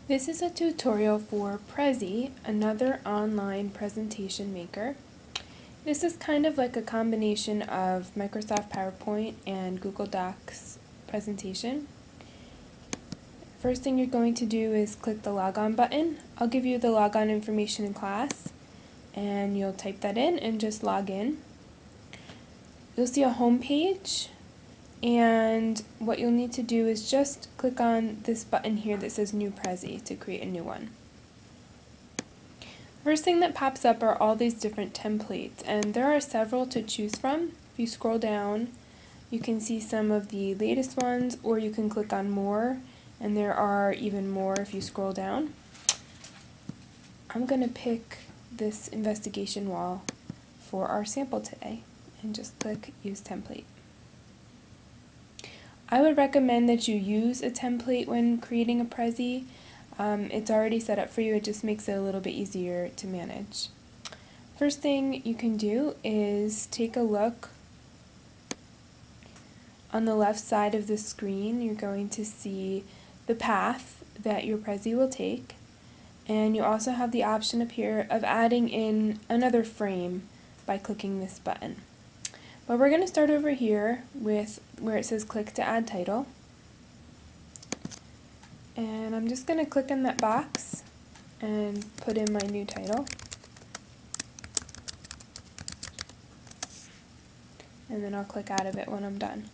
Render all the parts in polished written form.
This is a tutorial for Prezi, another online presentation maker. This is kind of like a combination of Microsoft PowerPoint and Google Docs presentation. First thing you're going to do is click the logon button. I'll give you the logon information in class and you'll type that in and just log in. You'll see a home page, and what you'll need to do is just click on this button here that says New Prezi to create a new one. First thing that pops up are all these different templates, and there are several to choose from. If you scroll down, you can see some of the latest ones, or you can click on more, and there are even more if you scroll down. I'm going to pick this investigation wall for our sample today and just click Use Template. I would recommend that you use a template when creating a Prezi. It's already set up for you, it just makes it a little bit easier to manage. First thing you can do is take a look. On the left side of the screen, you're going to see the path that your Prezi will take, and you also have the option up here of adding in another frame by clicking this button. But we're going to start over here with where it says click to add title. And I'm just going to click in that box and put in my new title. And then I'll click out of it when I'm done.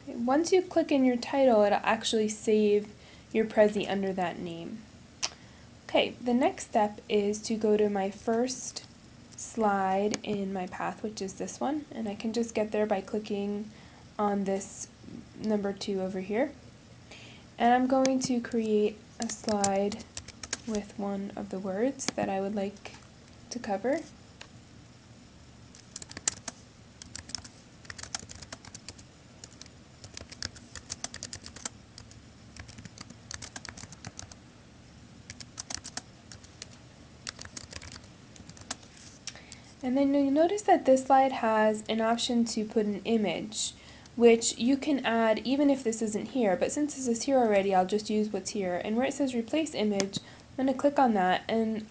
Okay, once you click in your title, it'll actually save your Prezi under that name. Okay, the next step is to go to my first slide in my path, which is this one, and I can just get there by clicking on this number 2 over here. And I'm going to create a slide with one of the words that I would like to cover. And then you'll notice that this slide has an option to put an image, which you can add even if this isn't here, but since this is here already, I'll just use what's here. And where it says replace image, I'm going to click on that, and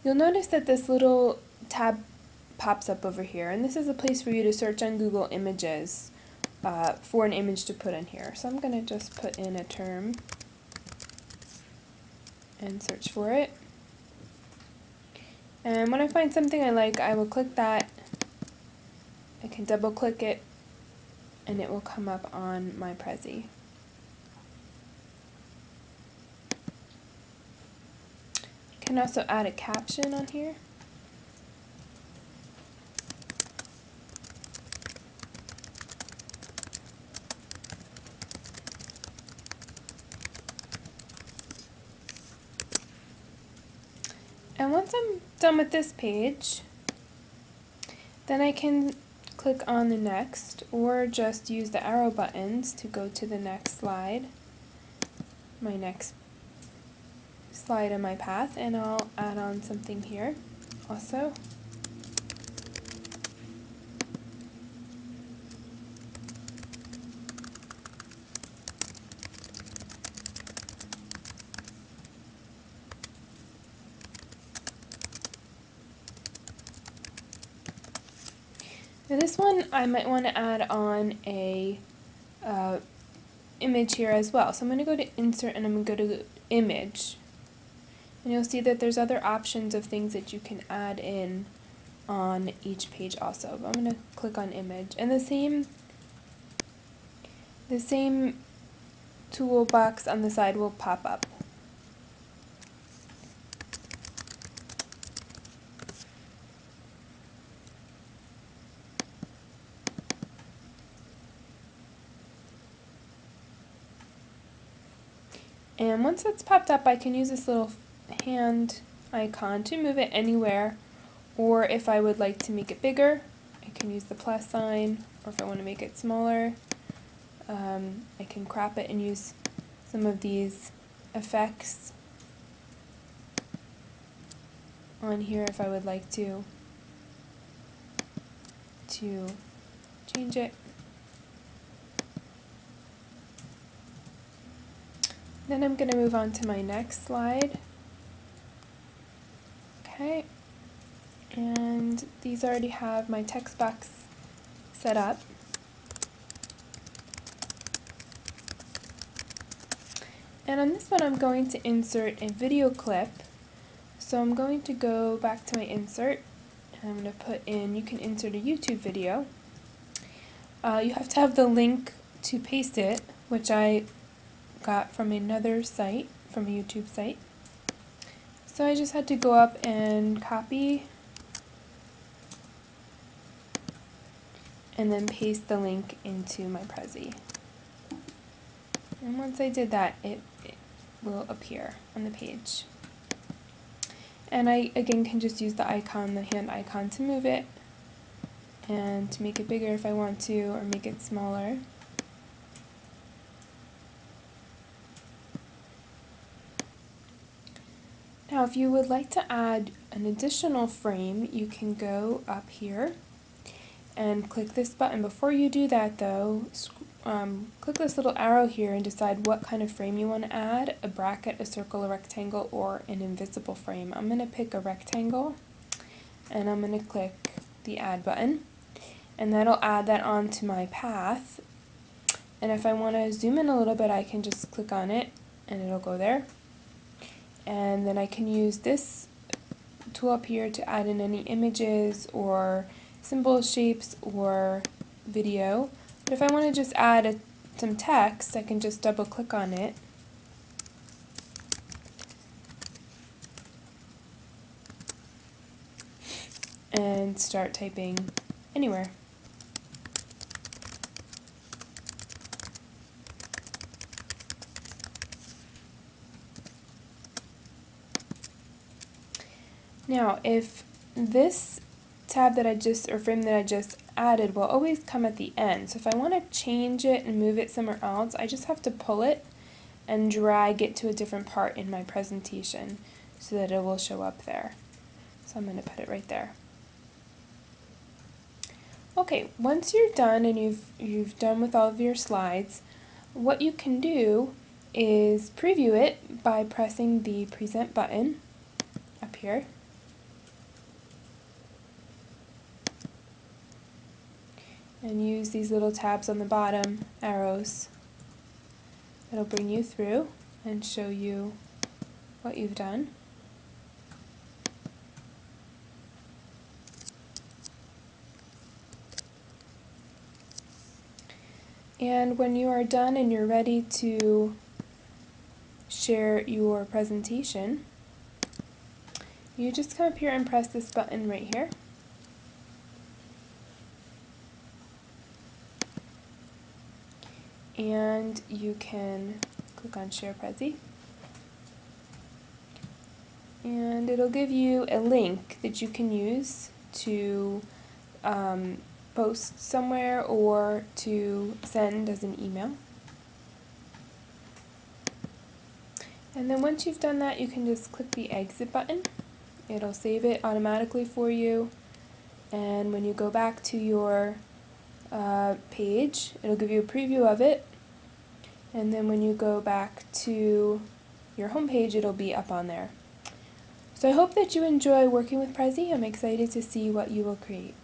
you'll notice that this little tab pops up over here, and this is a place for you to search on Google Images for an image to put in here. So I'm going to just put in a term and search for it. And when I find something I like, I will click that. I can double click it and it will come up on my Prezi. I can also add a caption on here. And once I'm done with this page, then I can click on the next or just use the arrow buttons to go to the next slide, my next slide in my path, and I'll add on something here also. Now this one I might want to add on a image here as well. So I'm going to go to insert and I'm going to go to image. And you'll see that there's other options of things that you can add in on each page also. But I'm going to click on image, and the same toolbox on the side will pop up. And once that's popped up, I can use this little hand icon to move it anywhere, or if I would like to make it bigger, I can use the plus sign, or if I want to make it smaller, I can crop it and use some of these effects on here if I would like to change it. Then I'm going to move on to my next slide. Okay, and these already have my text box set up. And on this one I'm going to insert a video clip. So I'm going to go back to my insert and I'm going to put in, you can insert a YouTube video. You have to have the link to paste it, which I got from another site, from a YouTube site. So I just had to go up and copy and then paste the link into my Prezi. And once I did that, it will appear on the page. And I, again, can just use the icon, the hand icon, to move it and to make it bigger if I want to, or make it smaller. Now, if you would like to add an additional frame, you can go up here and click this button. Before you do that, though, click this little arrow here and decide what kind of frame you want to add: a bracket, a circle, a rectangle, or an invisible frame. I'm going to pick a rectangle, and I'm going to click the add button, and that'll add that onto my path. And if I want to zoom in a little bit, I can just click on it and it'll go there. And then I can use this tool up here to add in any images or symbols, shapes, or video. But if I want to just add some text, I can just double click on it and start typing anywhere. Now, if this tab that I just, or frame that I just added, will always come at the end. So if I want to change it and move it somewhere else, I just have to pull it and drag it to a different part in my presentation so that it will show up there. So I'm going to put it right there. Okay, once you're done and you've done with all of your slides, what you can do is preview it by pressing the present button up here. And use these little tabs on the bottom, arrows. It'll bring you through and show you what you've done. And when you are done and you're ready to share your presentation, you just come up here and press this button right here. And you can click on Share Prezi. And it'll give you a link that you can use to post somewhere or to send as an email. And then once you've done that, you can just click the exit button. It'll save it automatically for you. And when you go back to your page, it'll give you a preview of it. And then when you go back to your home page, it'll be up on there. So I hope that you enjoy working with Prezi. I'm excited to see what you will create.